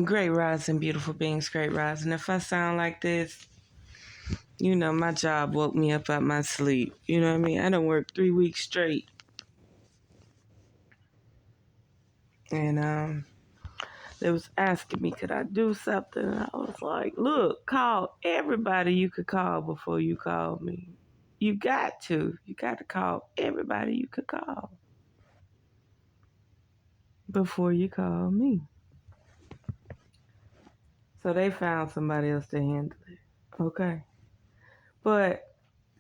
Great rising, beautiful beings, great rising. If I sound like this, my job woke me up out my sleep. You know what I mean? I done worked 3 weeks straight. And they was asking me, could I do something? And I was like, look, call everybody you could call before you call me. You got to. You got to call everybody you could call before you call me. So they found somebody else to handle it. Okay. But,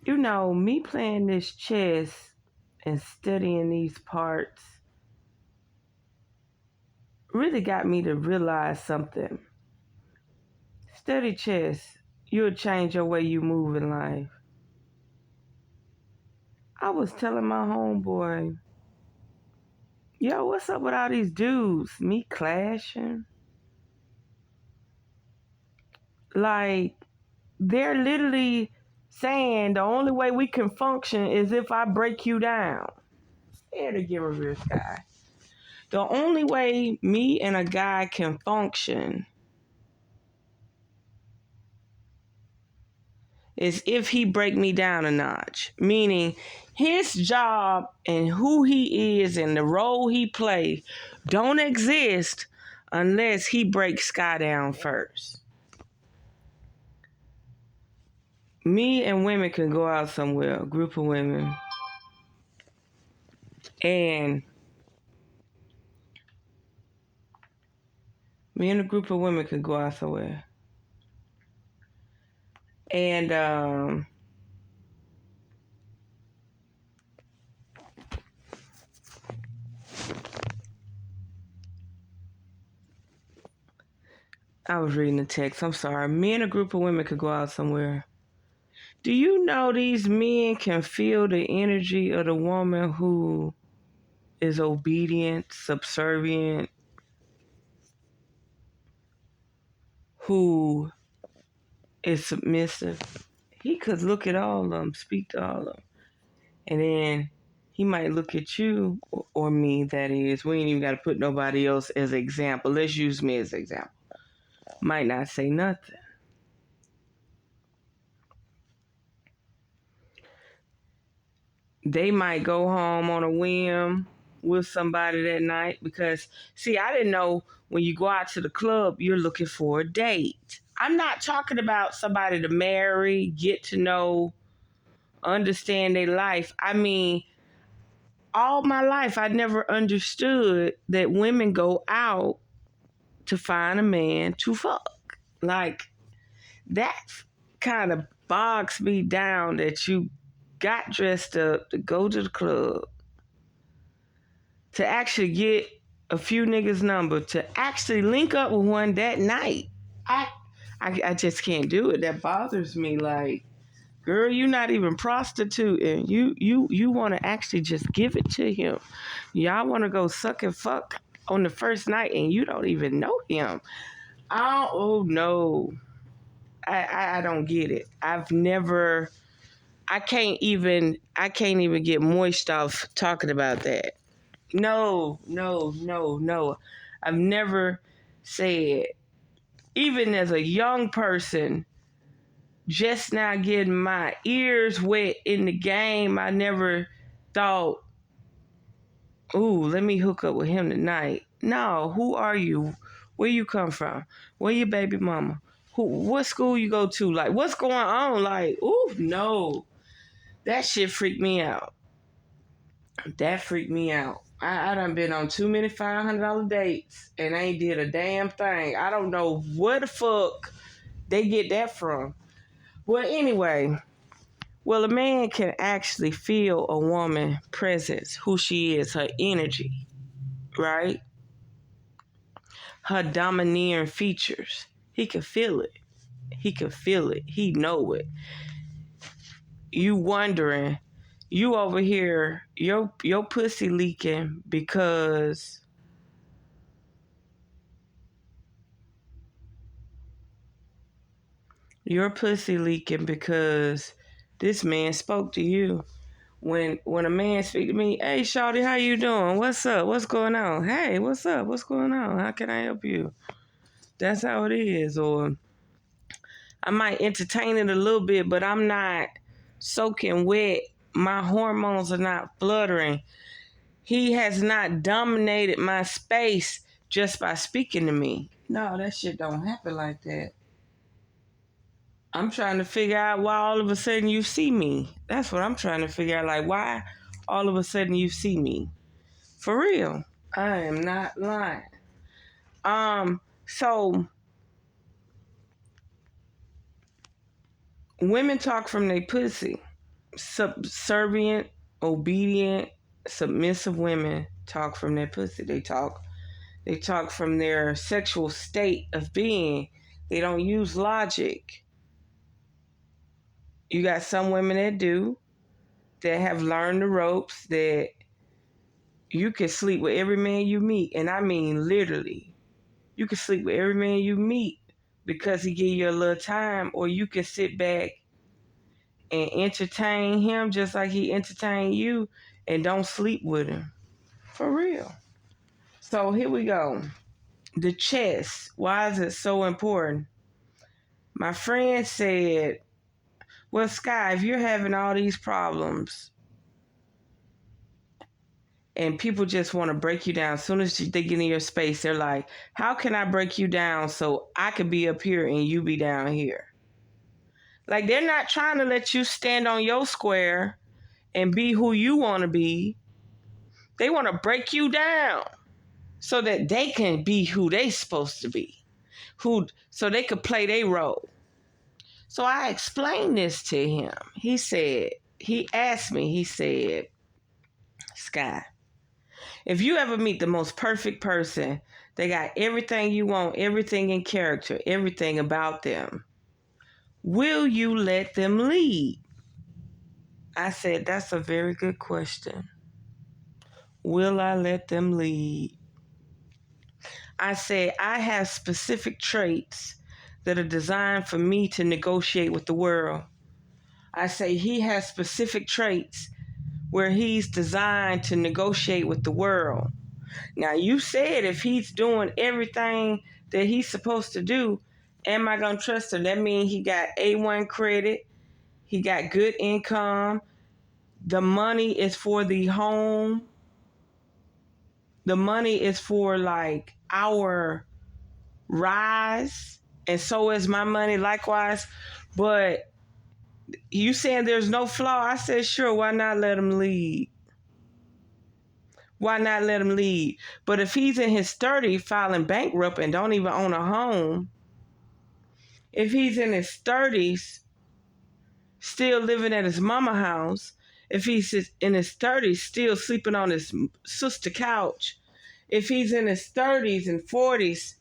me playing this chess and studying these parts really got me to realize something. Study chess, you'll change your way you move in life. I was telling my homeboy, yo, what's up with all these dudes? Me clashing? Like, they're literally saying the only way we can function is if I break you down. Here to give a real guy. The only way me and a guy can function is if he break me down a notch. Meaning his job and who he is and the role he plays don't exist unless he breaks Sky down first. Me and women can go out somewhere, a group of women, and me and a group of women could go out somewhere. And I was reading the text. I'm sorry. Me and a group of women could go out somewhere. Do you know these men can feel the energy of the woman who is obedient, subservient, who is submissive? He could look at all of them, speak to all of them. And then he might look at you, or me, that is. We ain't even got to put nobody else as an example. Let's use me as an example. Might not say nothing. They might go home on a whim with somebody that night because, see, I didn't know when you go out to the club, you're looking for a date. I'm not talking about somebody to marry, get to know, understand their life. I mean, all my life, I never understood that women go out to find a man to fuck. Like, that kind of bogs me down that you got dressed up to go to the club, to actually get a few niggas' number, to actually link up with one that night. I just can't do it. That bothers me. Like, girl, you're not even prostituting. You want to actually just give it to him. Y'all want to go suck and fuck on the first night and you don't even know him. Oh no. I don't get it. I can't even get moist off talking about that. No. I've never said, even as a young person, just now getting my ears wet in the game, I never thought, ooh, let me hook up with him tonight. No, who are you? Where you come from? Where your baby mama? What school you go to? Like, what's going on? Like, ooh, no. That shit freaked me out. That freaked me out. I done been on too many $500 dates and I ain't did a damn thing. I don't know where the fuck they get that from. Well, anyway, a man can actually feel a woman's presence, who she is, her energy, right? Her domineering features. He can feel it. He know it. You wondering, you over here, your pussy leaking because this man spoke to you. When a man speak to me, hey, shawty, how you doing? What's up? What's going on? Hey, what's up? What's going on? How can I help you? That's how it is. Or I might entertain it a little bit, but I'm not soaking wet. My hormones are not fluttering. He has not dominated my space just by speaking to me. No, that shit don't happen like that. I'm trying to figure out why all of a sudden you see me. That's what I'm trying to figure out. Like, why all of a sudden you see me? For real. I am not lying. So women talk from their pussy. Subservient, obedient, submissive women talk from their pussy. They talk from their sexual state of being. They don't use logic. You got some women that do, that have learned the ropes, that you can sleep with every man you meet. And I mean literally. You can sleep with every man you meet because he give you a little time, or you can sit back and entertain him just like he entertained you and don't sleep with him. For real. So here we go. The chest. Why is it so important? My friend said, well, Sky, if you're having all these problems and people just want to break you down, as soon as they get in your space, they're like, how can I break you down so I could be up here and you be down here? Like, they're not trying to let you stand on your square and be who you want to be. They want to break you down so that they can be who they supposed to be, so they could play their role. So I explained this to him. He asked me, he said, Sky, if you ever meet the most perfect person, they got everything you want, everything in character, everything about them, will you let them lead? I said, that's a very good question. Will I let them lead? I said, I have specific traits that are designed for me to negotiate with the world. I say he has specific traits where he's designed to negotiate with the world. Now, you said if he's doing everything that he's supposed to do, am I going to trust him? That means he got A1 credit. He got good income. The money is for the home. The money is for like our rise. And so is my money likewise. But you saying there's no flaw? I said, sure, why not let him lead? Why not let him lead? But if he's in his 30s filing bankrupt and don't even own a home, if he's in his 30s still living at his mama house, if he's in his 30s still sleeping on his sister couch, if he's in his 30s and 40s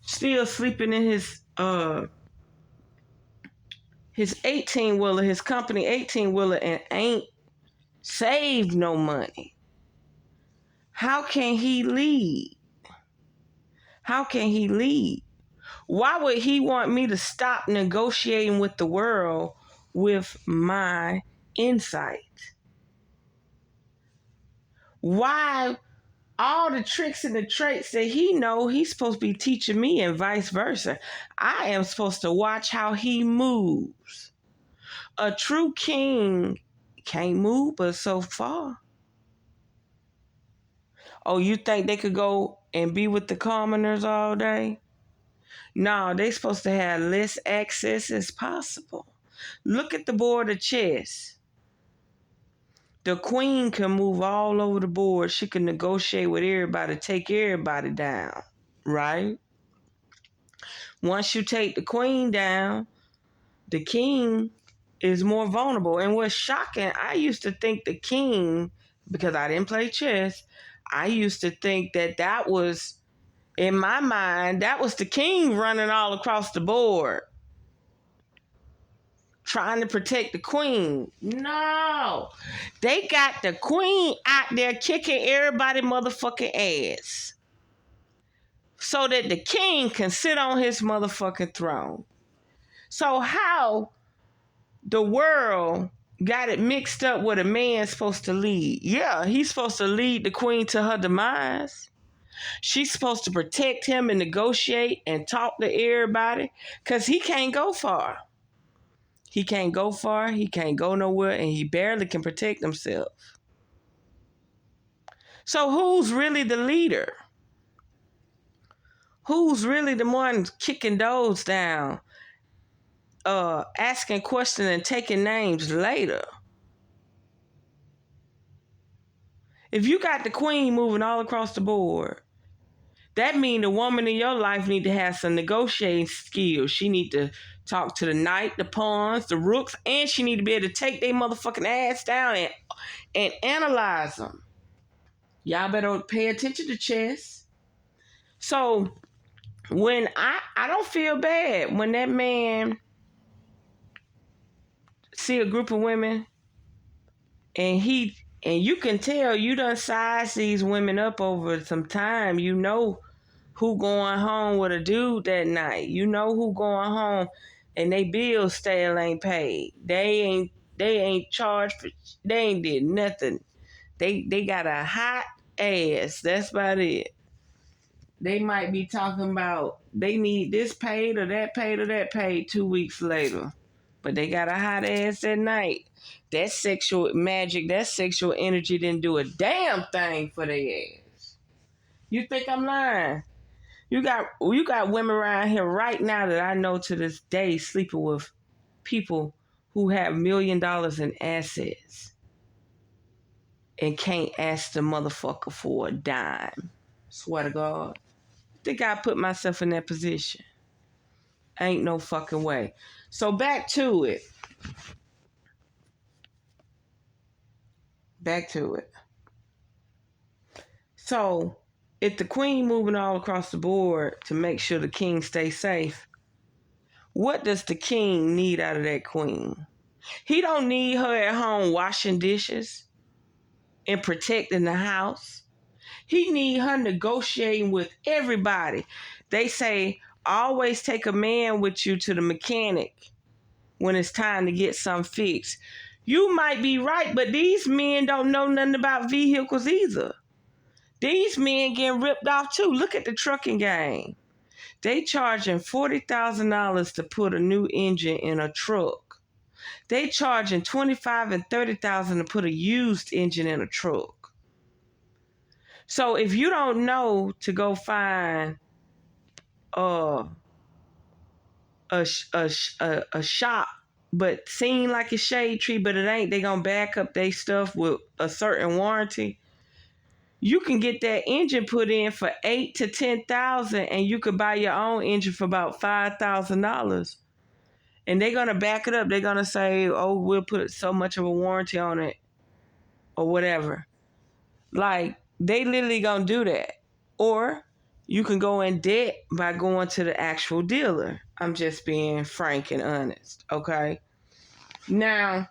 still sleeping in his 18-wheeler, his company 18-wheeler, and ain't saved no money, how can he lead? How can he lead? Why would he want me to stop negotiating with the world with my insight? Why all the tricks and the traits that he know, he's supposed to be teaching me and vice versa. I am supposed to watch how he moves. A true king can't move but so far. Oh, you think they could go and be with the commoners all day? No, they supposed to have less access as possible. Look at the board of chess. The queen can move all over the board. She can negotiate with everybody, take everybody down, right? Once you take the queen down, the king is more vulnerable. And what's shocking, I used to think the king, because I didn't play chess, I used to think that was, in my mind, that was the king running all across the board, trying to protect the queen. No, they got the queen out there kicking everybody motherfucking ass so that the king can sit on his motherfucking throne. So how the world got it mixed up with a man supposed to lead? Yeah, he's supposed to lead the queen to her demise. She's supposed to protect him and negotiate and talk to everybody because he can't go far. He can't go far, he can't go nowhere, and he barely can protect himself. So who's really the leader? Who's really the one kicking doors down, asking questions and taking names later? If you got the queen moving all across the board, that means the woman in your life need to have some negotiating skills. She need to talk to the knight, the pawns, the rooks, and she need to be able to take their motherfucking ass down and analyze them. Y'all better pay attention to chess. So when I don't feel bad when that man see a group of women and you can tell you done sized these women up over some time. You know who going home with a dude that night. You know who going home and they bills still ain't paid. They ain't charged for, they ain't did nothing. They got a hot ass. That's about it. They might be talking about they need this paid or that paid or that paid 2 weeks later. But they got a hot ass that night. That sexual magic, that sexual energy didn't do a damn thing for their ass. You think I'm lying? You got women around here right now that I know to this day sleeping with people who have $1 million in assets and can't ask the motherfucker for a dime. Swear to God. Think I put myself in that position? Ain't no fucking way. So back to it. So if the queen moving all across the board to make sure the king stays safe, what does the king need out of that queen? He don't need her at home washing dishes and protecting the house. He need her negotiating with everybody. They say always take a man with you to the mechanic when it's time to get something fixed. You might be right, but these men don't know nothing about vehicles either. These men getting ripped off too. Look at the trucking game. They charging $40,000 to put a new engine in a truck. They charging $25,000 and $30,000 to put a used engine in a truck. So if you don't know to go find a shop, but seem like a shade tree, but it ain't, they gonna back up their stuff with a certain warranty. You can get that engine put in for $8,000 to $10,000, and you could buy your own engine for about $5,000. And they're gonna back it up. They're gonna say, "Oh, we'll put so much of a warranty on it, or whatever." Like they literally gonna do that. Or you can go in debt by going to the actual dealer. I'm just being frank and honest, okay? Now,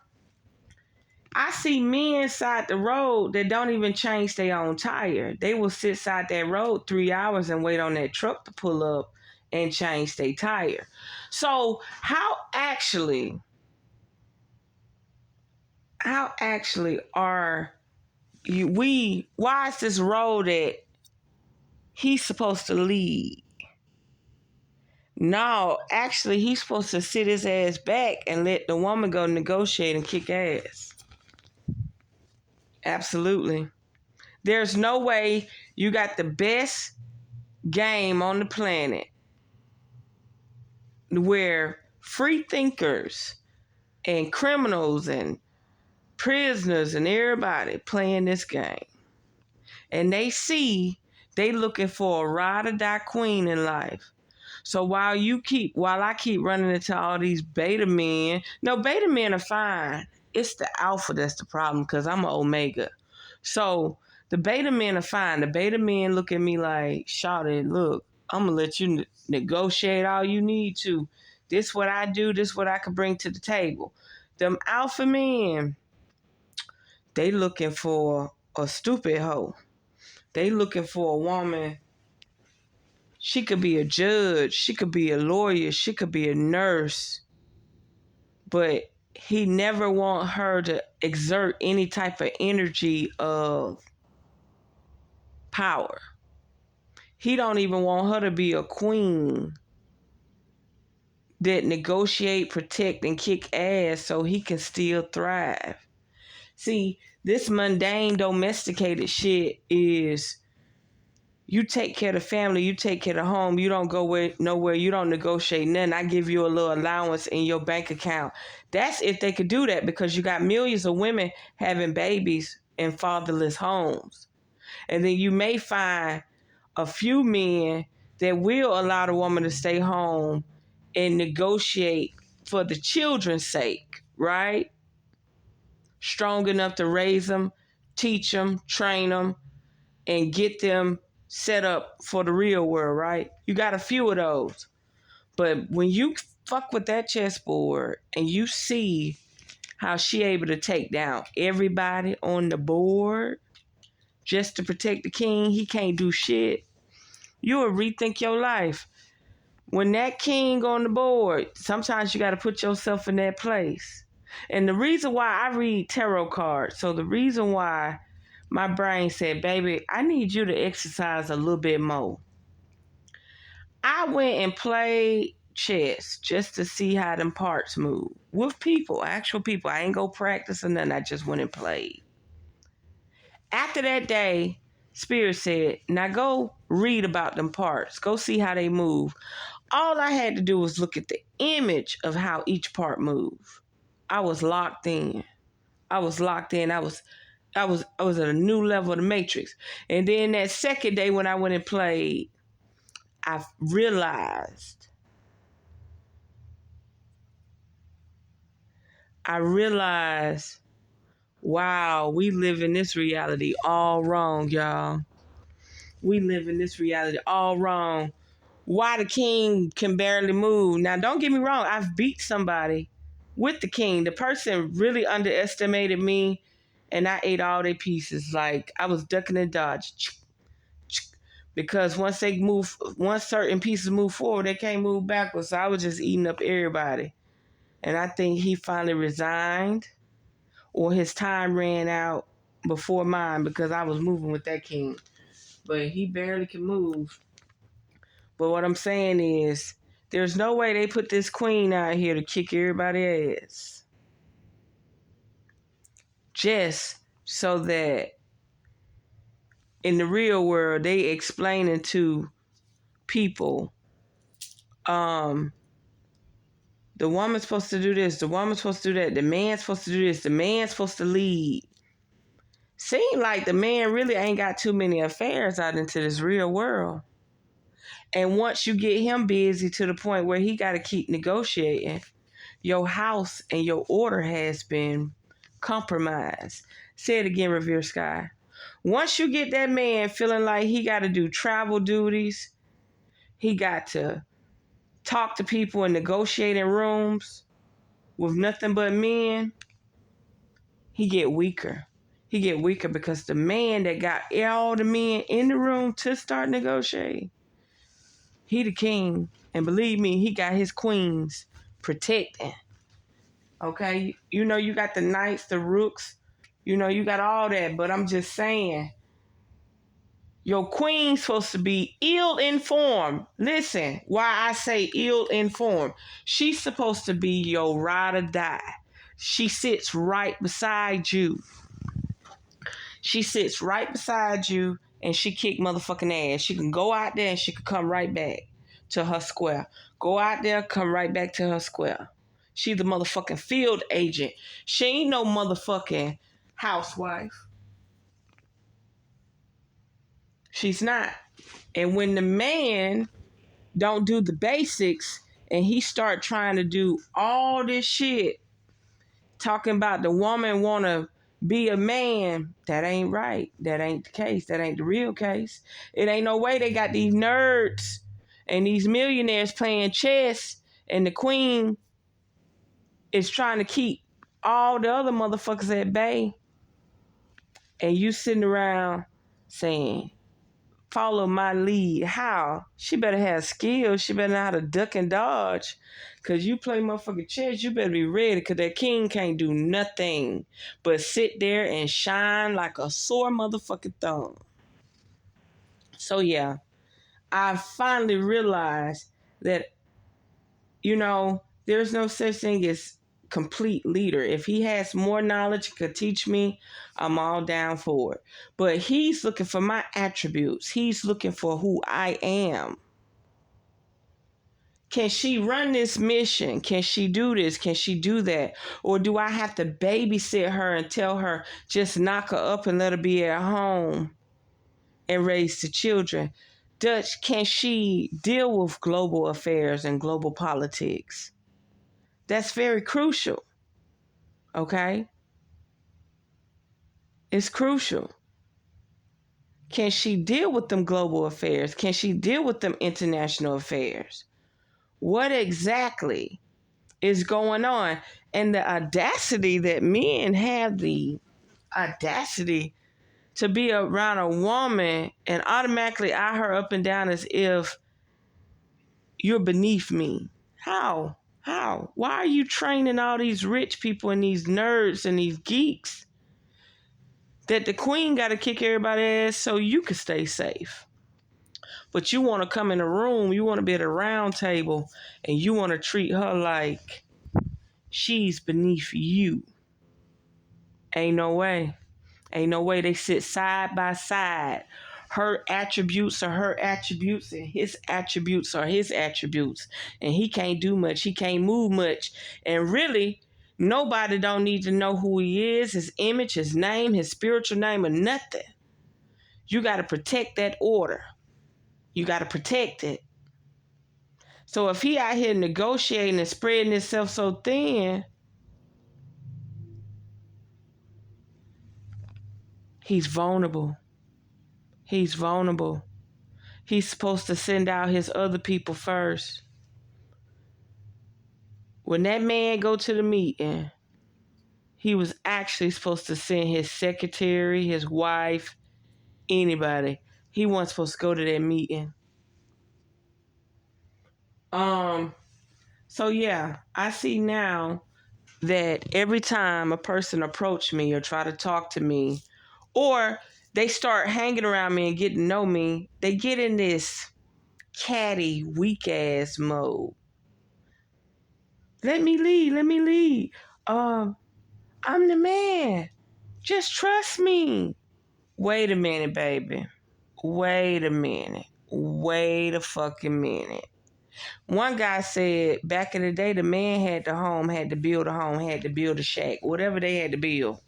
I see men side the road that don't even change their own tire. They will sit side that road 3 hours and wait on that truck to pull up and change their tire. So how actually are why is this road that he's supposed to lead? No, actually he's supposed to sit his ass back and let the woman go negotiate and kick ass. Absolutely. There's no way you got the best game on the planet where free thinkers and criminals and prisoners and everybody playing this game. And they looking for a ride or die queen in life. So while I keep running into all these beta men, no, beta men are fine. It's the alpha that's the problem because I'm an omega. So the beta men are fine. The beta men look at me like, shawty, look, I'm going to let you negotiate all you need to. This what I do. This what I can bring to the table. Them alpha men, they looking for a stupid hoe. They looking for a woman. She could be a judge. She could be a lawyer. She could be a nurse. But he never want her to exert any type of energy of power. He don't even want her to be a queen that negotiate, protect, and kick ass so he can still thrive. See, this mundane, domesticated shit is you take care of the family, you take care of the home, you don't go nowhere, you don't negotiate nothing. I give you a little allowance in your bank account. That's if they could do that, because you got millions of women having babies in fatherless homes. And then you may find a few men that will allow the woman to stay home and negotiate for the children's sake, right? Strong enough to raise them, teach them, train them, and get them set up for the real world, right? You got a few of those. But when you fuck with that chessboard and you see how she able to take down everybody on the board just to protect the king, he can't do shit. You will rethink your life. When that king on the board, sometimes you got to put yourself in that place. And the reason why I read tarot cards, so the reason why my brain said, baby, I need you to exercise a little bit more. I went and played chess just to see how them parts move. With people, actual people. I ain't go practice or nothing. I just went and played. After that day, Spirit said, now go read about them parts. Go see how they move. All I had to do was look at the image of how each part moved. I was locked in. I was at a new level of the Matrix. And then that second day when I went and played, I realized, wow, we live in this reality all wrong, y'all. We live in this reality all wrong. Why the king can barely move. Now, don't get me wrong. I've beat somebody with the king. The person really underestimated me, and I ate all their pieces. Like, I was ducking and dodging. Because once certain pieces move forward, they can't move backwards. So I was just eating up everybody. And I think he finally resigned, or his time ran out before mine, because I was moving with that king. But he barely can move. But what I'm saying is, there's no way they put this queen out here to kick everybody's ass. Just so that in the real world, they explaining to people, the woman's supposed to do this, the woman's supposed to do that, the man's supposed to do this, the man's supposed to lead. Seem like the man really ain't got too many affairs out into this real world. And once you get him busy to the point where he got to keep negotiating, your house and your order has been compromised. Say it again, Revere Sky. Once you get that man feeling like he got to do travel duties, he got to talk to people and negotiate in rooms with nothing but men, he get weaker. He get weaker because the man that got all the men in the room to start negotiating, he the king. And believe me, he got his queens protecting. Okay? You know, you got the knights, the rooks. You know, you got all that. But I'm just saying, your queen's supposed to be ill-informed. Listen, why I say ill-informed. She's supposed to be your ride or die. She sits right beside you. She sits right beside you and she kick motherfucking ass. She can go out there and she can come right back to her square. Go out there, come right back to her square. She the motherfucking field agent. She ain't no motherfucking housewife. She's not. And when the man don't do the basics and he start trying to do all this shit, talking about the woman want to be a man, that ain't right. That ain't the case. That ain't the real case. It ain't no way they got these nerds and these millionaires playing chess and the queen is trying to keep all the other motherfuckers at bay. And you sitting around saying, follow my lead. How? She better have skills. She better know how to duck and dodge. Because you play motherfucking chess, you better be ready, because that king can't do nothing but sit there and shine like a sore motherfucking thumb. So, yeah, I finally realized that, there's no such thing as complete leader. If he has more knowledge, could teach me, I'm all down for it. But he's looking for my attributes. He's looking for who I am. Can she run this mission? Can she do this? Can she do that? Or do I have to babysit her and tell her just knock her up and let her be at home and raise the children? Can she deal with global affairs and global politics? That's very crucial. Okay? It's crucial. Can she deal with them global affairs? Can she deal with them international affairs? What exactly is going on? And the audacity that men have, the audacity to be around a woman and automatically eye her up and down as if you're beneath me. How? Why are you training all these rich people and these nerds and these geeks that the queen got to kick everybody's ass so you can stay safe? But you want to come in a room, you want to be at a round table, and you want to treat her like she's beneath you. Ain't no way. Ain't no way. They sit side by side. Her attributes are her attributes, and his attributes are his attributes. And he can't do much. He can't move much. And really, nobody don't need to know who he is, his image, his name, his spiritual name, or nothing. You got to protect that order. You got to protect it. So if he out here negotiating and spreading himself so thin, he's vulnerable. He's vulnerable. He's supposed to send out his other people first. When that man go to the meeting, he was actually supposed to send his secretary, his wife, anybody. He wasn't supposed to go to that meeting. So yeah, I see now that every time a person approach me or try to talk to me, or they start hanging around me and getting to know me, they get in this catty, weak ass mode. Let me lead. I'm the man. Just trust me. Wait a minute, baby. Wait a minute. Wait a fucking minute. One guy said back in the day, the man had the home, had to build a home, had to build a shack, whatever they had to build.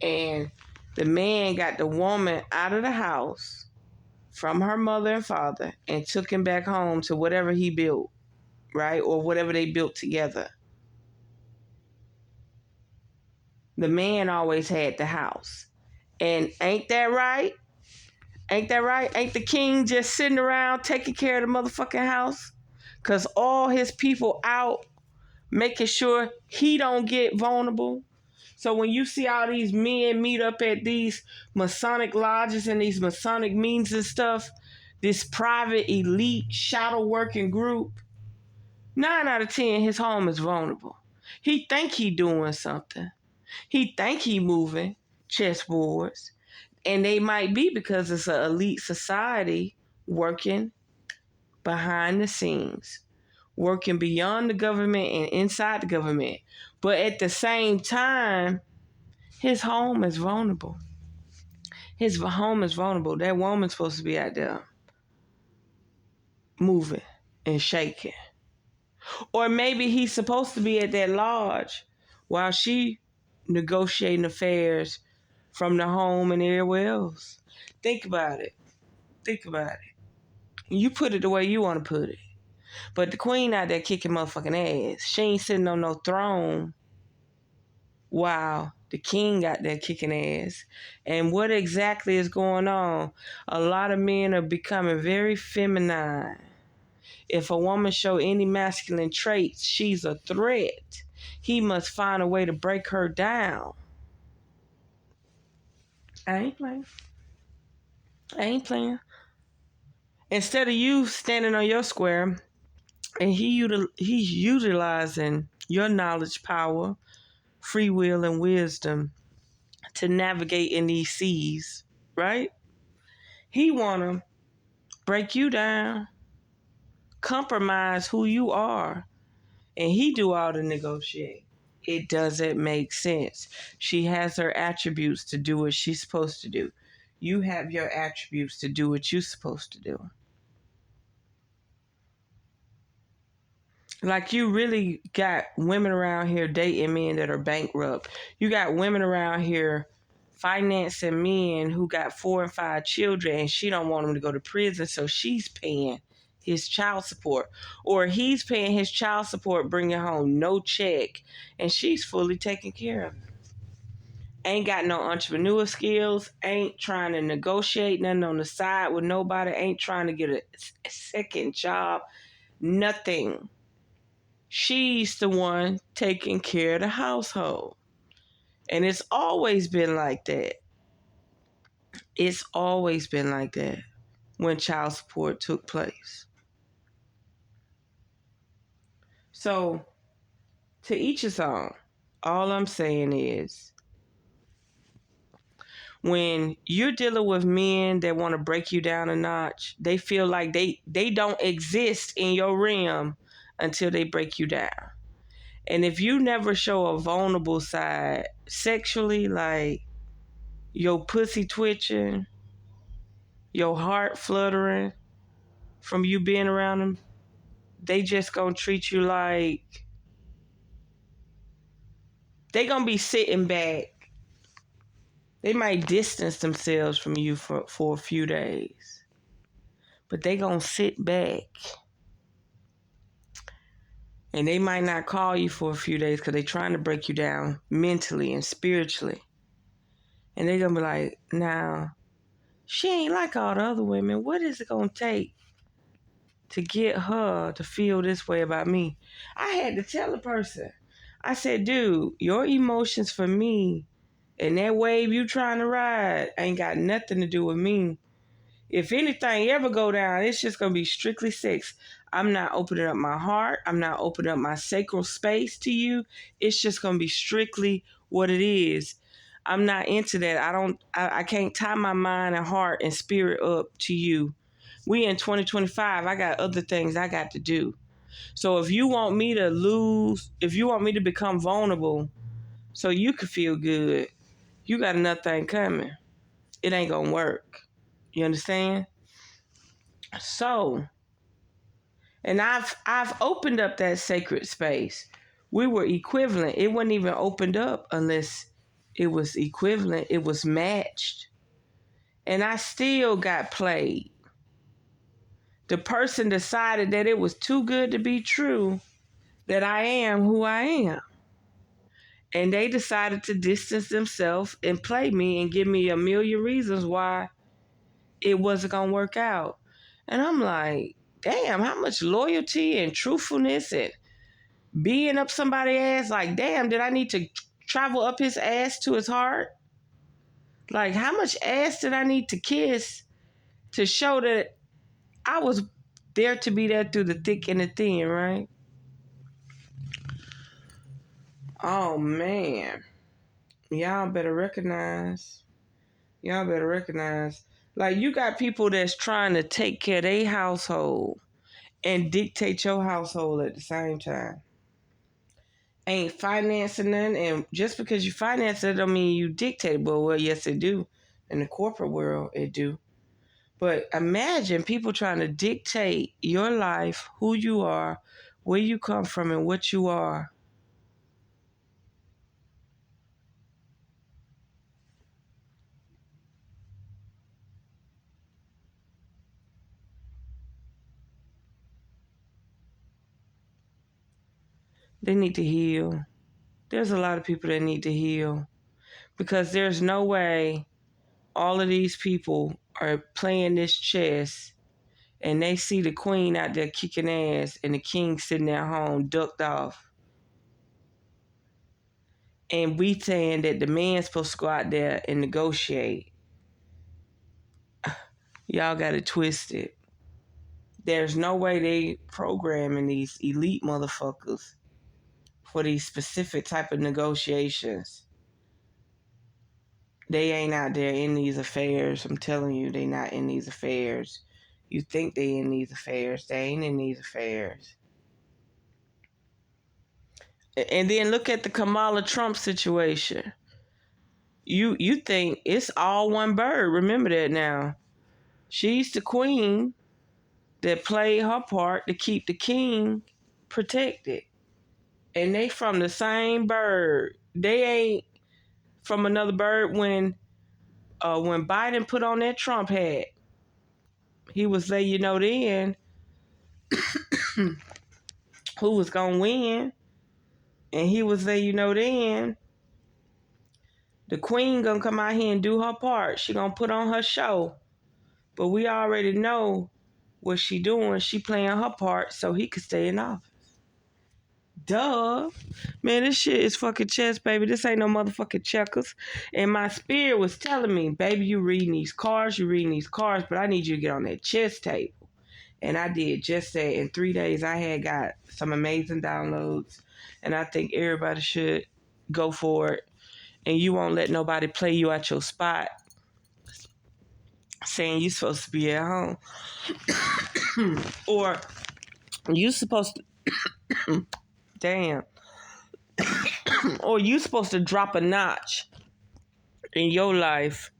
And the man got the woman out of the house from her mother and father and took him back home to whatever he built, right? Or whatever they built together. The man always had the house. And ain't that right? Ain't that right? Ain't the king just sitting around taking care of the motherfucking house? Because all his people out making sure he don't get vulnerable. So when you see all these men meet up at these Masonic lodges and these Masonic meetings and stuff, this private elite shadow working group, 9 out of 10, his home is vulnerable. He think he doing something. He think he moving chessboards. And they might be because it's an elite society working behind the scenes, working beyond the government and inside the government. But at the same time, his home is vulnerable. His home is vulnerable. That woman's supposed to be out there moving and shaking. Or maybe he's supposed to be at that lodge while she negotiating affairs from the home and everywhere else. Think about it. You put it the way you want to put it. But the queen out there kicking motherfucking ass. She ain't sitting on no throne while the king out there kicking ass. And what exactly is going on? A lot of men are becoming very feminine. If a woman show any masculine traits, she's a threat. He must find a way to break her down. I ain't playing. Instead of you standing on your square and he's utilizing your knowledge, power, free will, and wisdom to navigate in these seas, right? He want to break you down, compromise who you are, and he do all the negotiating. It doesn't make sense. She has her attributes to do what she's supposed to do. You have your attributes to do what you're supposed to do. Like, you really got women around here dating men that are bankrupt. You got women around here financing men who got 4 and 5 children, and she don't want them to go to prison, so she's paying his child support. Or he's paying his child support, bringing home no check, and she's fully taken care of. Ain't got no entrepreneur skills, ain't trying to negotiate nothing on the side with nobody, ain't trying to get a second job, nothing. She's the one taking care of the household. And it's always been like that. It's always been like that when child support took place. So, to each his own. All I'm saying is, when you're dealing with men that want to break you down a notch, they feel like they don't exist in your realm until they break you down. And if you never show a vulnerable side sexually, like your pussy twitching, your heart fluttering from you being around them, they just gonna treat you like they gonna be sitting back. They might distance themselves from you for a few days, but they gonna sit back. And they might not call you for a few days because they're trying to break you down mentally and spiritually. And they're gonna be like, now, she ain't like all the other women. What is it gonna take to get her to feel this way about me? I had to tell the person. I said, dude, your emotions for me and that wave you trying to ride ain't got nothing to do with me. If anything ever go down, it's just going to be strictly sex. I'm not opening up my heart. I'm not opening up my sacral space to you. It's just going to be strictly what it is. I'm not into that. I can't tie my mind and heart and spirit up to you. We in 2025. I got other things I got to do. So if you want me to lose, if you want me to become vulnerable so you can feel good, you got another thing coming. It ain't gonna work. You understand? So, and I've opened up that sacred space. We were equivalent. It wasn't even opened up unless it was equivalent. It was matched. And I still got played. The person decided that it was too good to be true, that I am who I am. And they decided to distance themselves and play me and give me a million reasons why it wasn't going to work out. And I'm like, damn, how much loyalty and truthfulness and being up somebody's ass. Like, damn, did I need to travel up his ass to his heart? Like, how much ass did I need to kiss to show that I was there to be there through the thick and the thin, right? Oh, man. Y'all better recognize. Like, you got people that's trying to take care of their household and dictate your household at the same time. Ain't financing nothing, and just because you finance it don't mean you dictate. But well, yes, it do. In the corporate world, it do. But imagine people trying to dictate your life, who you are, where you come from, and what you are. They need to heal. There's a lot of people that need to heal because there's no way all of these people are playing this chess and they see the queen out there kicking ass and the king sitting at home ducked off. And we saying that the man's supposed to go out there and negotiate. Y'all got it twisted. There's no way they programming these elite motherfuckers for these specific type of negotiations. They ain't out there in these affairs. I'm telling you, they not in these affairs. You think they in these affairs. They ain't in these affairs. And then look at the Kamala Trump situation. You think it's all one bird. Remember that now. She's the queen that played her part to keep the king protected. And they from the same bird. They ain't from another bird. When Biden put on that Trump hat, he was letting you know then who was gonna win. And he was letting you know then the queen gonna come out here and do her part. She gonna put on her show. But we already know what she doing. She playing her part so he could stay in office. Duh. Man, this shit is fucking chess, baby. This ain't no motherfucking checkers. And my spirit was telling me, baby, you reading these cards, but I need you to get on that chess table. And I did just that. In 3 days, I had got some amazing downloads. And I think everybody should go for it. And you won't let nobody play you out your spot saying you supposed to be at home. Or you supposed to... Damn. Or you supposed to drop a notch in your life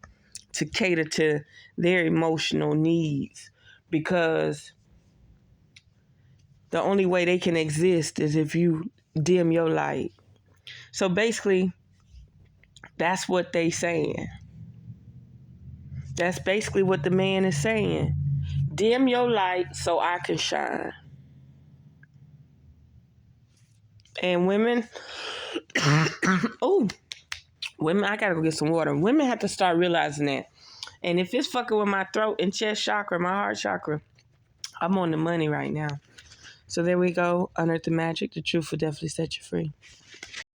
to cater to their emotional needs, because the only way they can exist is if you dim your light. So basically, that's what they saying. That's basically what the man is saying. Dim your light so I can shine. And women, women, I gotta go get some water. Women have to start realizing that. And if it's fucking with my throat and chest chakra, my heart chakra, I'm on the money right now. So there we go. Unearth the magic. The truth will definitely set you free.